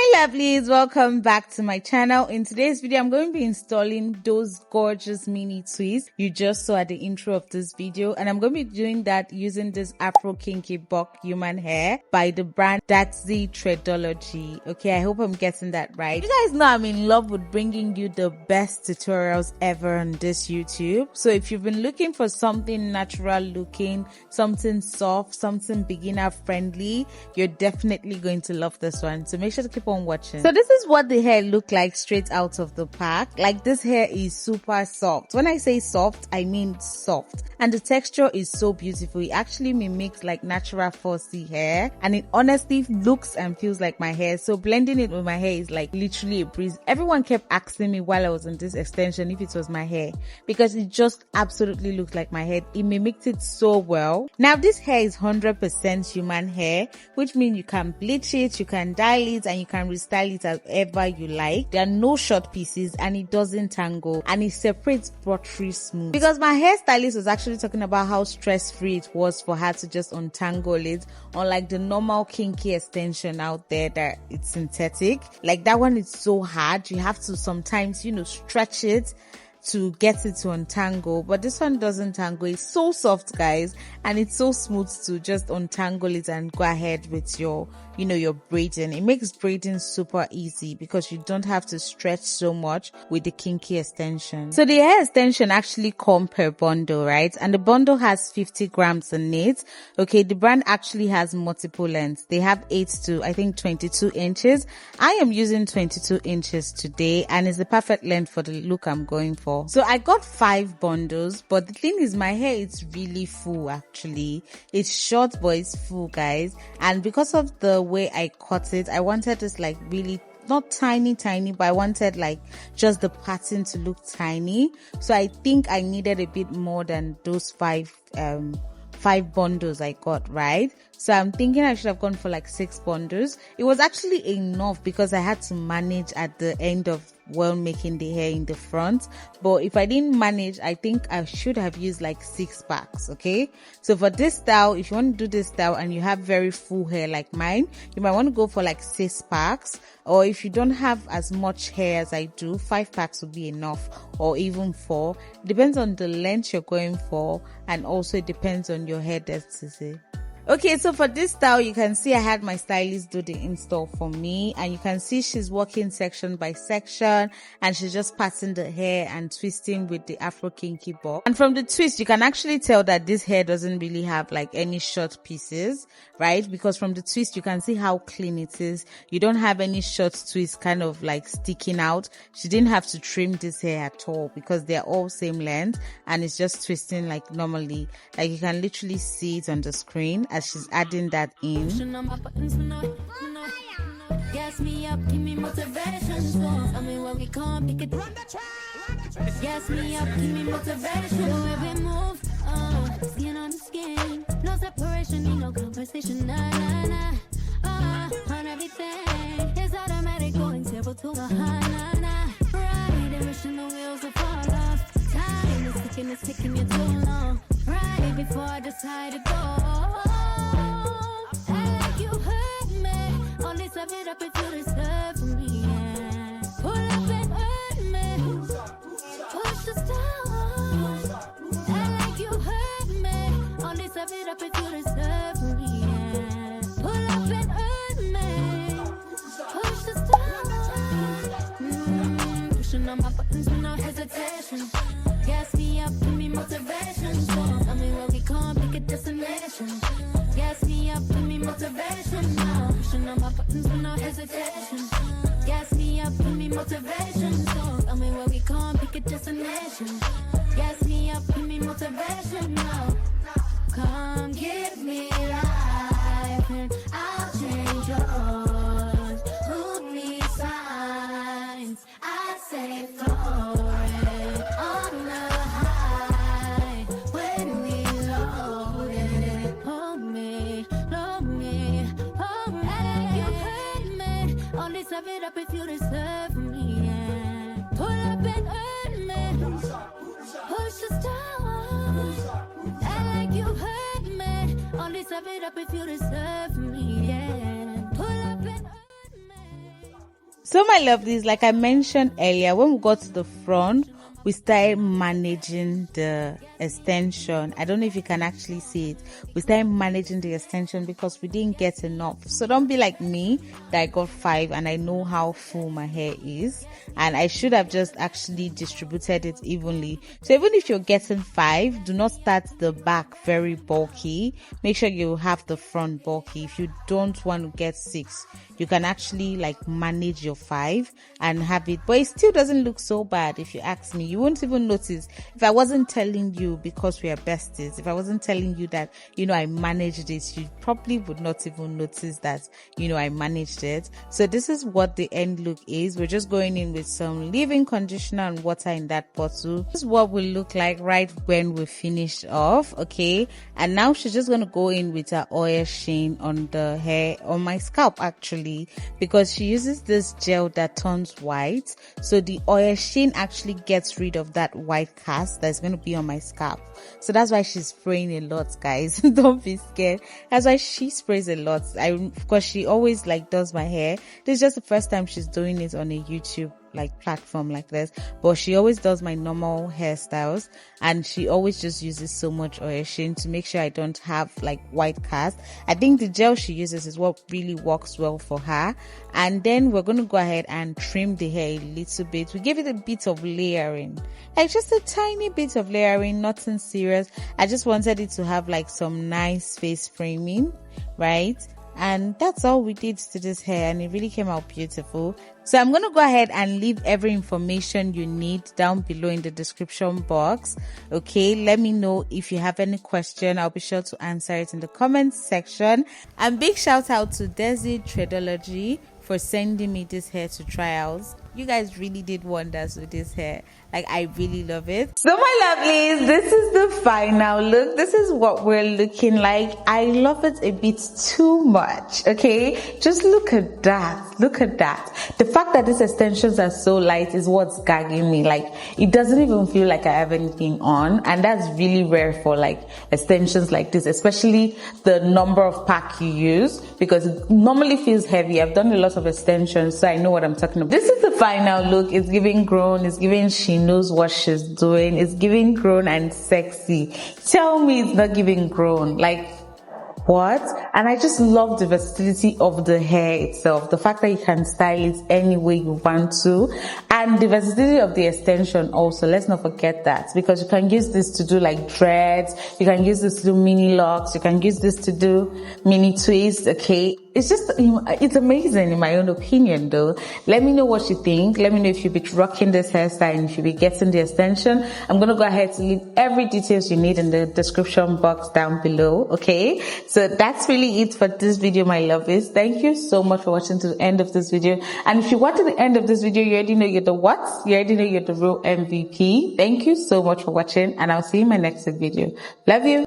Hi lovelies, welcome back to my channel. In today's video I'm going to be installing those gorgeous mini twists you just saw at the intro of this video, and I'm going to be doing that using this Afro Kinky Bulk human hair by the brand Daxi Threadology. Okay, I hope I'm getting that right. You guys know I'm in love with bringing you the best tutorials ever on this YouTube. So if you've been looking for something natural looking, something soft, something beginner friendly, you're definitely going to love this one. So make sure to keep on watching. So this is what the hair looked like straight out of the pack. Like, this hair is super soft. When I say soft, I mean soft, and the texture is so beautiful. It actually mimics like natural 4C hair, and it honestly looks and feels like my hair. So blending it with my hair is like literally a breeze. Everyone kept asking me while I was on this extension if it was my hair, because it just absolutely looked like my hair. It mimicked it so well. Now this hair is 100% human hair, which means you can bleach it, you can dye it, and you can restyle it however you like. There are no short pieces, and it doesn't tangle, and it separates buttery smooth. Because my hairstylist was actually talking about how stress-free it was for her to just untangle it, unlike the normal kinky extension out there that it's synthetic. Like, that one is so hard, you have to sometimes, you know, stretch it to get it to untangle, but this one doesn't tangle. It's so soft, guys, and it's so smooth to just untangle it and go ahead with your, you know, your braiding. It makes braiding super easy because you don't have to stretch so much with the kinky extension. So the hair extension actually come per bundle, right? And the bundle has 50 grams in it. Okay, the brand actually has multiple lengths. They have 8 to I think 22 inches. I am using 22 inches today, and it's the perfect length for the look I'm going for. So I got 5 bundles, but the thing is, my hair is really full. Actually, it's short but it's full, guys, and because of the way I cut it, I wanted this like really not tiny, but I wanted like just the pattern to look tiny. So I think I needed a bit more than those 5 bundles I got, right? So I'm thinking I should have gone for like 6 bundles. It was actually enough because I had to manage at the end of making the hair in the front. But if I didn't manage, I think I should have used like 6 packs. Okay, so for this style, if you want to do this style and you have very full hair like mine, you might want to go for like 6 packs. Or if you don't have as much hair as I do, 5 packs will be enough, or even 4. Depends on the length you're going for, and also it depends on your hair density. Okay, so for this style, you can see I had my stylist do the install for me, and you can see she's working section by section, and she's just patting the hair and twisting with the Afro Kinky Bulk. And from the twist, you can actually tell that this hair doesn't really have like any short pieces, right? Because from the twist, you can see how clean it is. You don't have any short twists kind of like sticking out. She didn't have to trim this hair at all because they're all same length, and it's just twisting like normally. Like, you can literally see it on the screen as she's adding that in. Gas me up, give me motivation. I mean, when we come, pick it. Gas me up, give me motivation. Every move, skin on the skin. No separation, need no conversation. Nah. On everything, it's automatic, going zero to a nah. Right, and wishing the wheels will fall off. Time is ticking, it's taking you too long. Right before I decide to go. Love it up if you deserve me, yeah. Pull up and hurt me. Push the stars. Act like you hurt me. Only serve it up if you deserve me, yeah. Pull up and hurt me. Push the stars. Pushing on my buttons with no hesitation. Gas me up, give me motivation. Tell me where we can't pick a destination. Gas me up, give me motivation now. Pushing on my buttons with no hesitation. Gas me up, give me motivation. So tell me where we can't pick a destination. Gas me up, give me motivation now. Come give me life and I'll change yours. Who needs signs? I say for it on the high when we loaded it. Hold me. Only serve it up if you deserve me, yeah. Pull up and earn me. Push the stars. Act like you hurt me. Only serve it up if you deserve me, yeah. Pull up and earn me. So my lovelies, like I mentioned earlier, when we got to the front, we started managing the extension. I don't know if you can actually see it. We started managing the extension because we didn't get enough. So don't be like me that I got 5 and I know how full my hair is, and I should have just actually distributed it evenly. So even if you're getting 5, do not start the back very bulky. Make sure you have the front bulky. If you don't want to get 6, you can actually like manage your 5 and have it, but it still doesn't look so bad. If you ask me, you won't even notice if I wasn't telling you, because we are besties. If I wasn't telling you that, I managed it, you probably would not even notice that, I managed it. So this is what the end look is. We're just going in with some leave-in conditioner and water in that bottle. This is what will look like right when we finish off. Okay, and now she's just going to go in with her oil sheen on the hair, on my scalp actually, because she uses this gel that turns white. So the oil sheen actually gets rid of that white cast that's going to be on my scalp. So that's why she's spraying a lot, guys. Don't be scared. That's why she sprays a lot. Because she always like does my hair. This is just the first time she's doing it on a YouTube like platform like this, but she always does my normal hairstyles, and she always just uses so much oil sheen to make sure I don't have like white cast. I think the gel she uses is what really works well for her. And then we're going to go ahead and trim the hair a little bit. We give it a bit of layering, like just a tiny bit of layering, nothing serious. I just wanted it to have like some nice face framing, right? And that's all we did to this hair, and it really came out beautiful. So I'm going to go ahead and leave every information you need down below in the description box. Okay, let me know if you have any question. I'll be sure to answer it in the comments section. And big shout out to Desi Tradology for sending me this hair to try out. You guys really did wonders with this hair. Like, I really love it. So my lovelies, this is the final look. This is what we're looking like. I love it a bit too much. Okay, just look at that. Look at that. The fact that these extensions are so light is what's gagging me. Like, it doesn't even feel like I have anything on, and that's really rare for like extensions like this, especially the number of pack you use, because it normally feels heavy. I've done a lot of extensions, so I know what I'm talking about. This is the final look. It's giving grown. It's giving she knows what she's doing. It's giving grown and sexy. Tell me it's not giving grown. Like, what? And I just love the versatility of the hair itself, the fact that you can style it any way you want to, and the versatility of the extension also. Let's not forget that, because you can use this to do like dreads, you can use this to do mini locks, you can use this to do mini twists. Okay, it's just, it's amazing in my own opinion though. Let me know what you think. Let me know if you'll be rocking this hairstyle and if you'll be getting the extension. I'm going to go ahead to leave every details you need in the description box down below. Okay, so that's really it for this video, my lovies. Thank you so much for watching to the end of this video. And if you watch to the end of this video, you already know you're the what? You already know you're the real MVP. Thank you so much for watching, and I'll see you in my next video. Love you.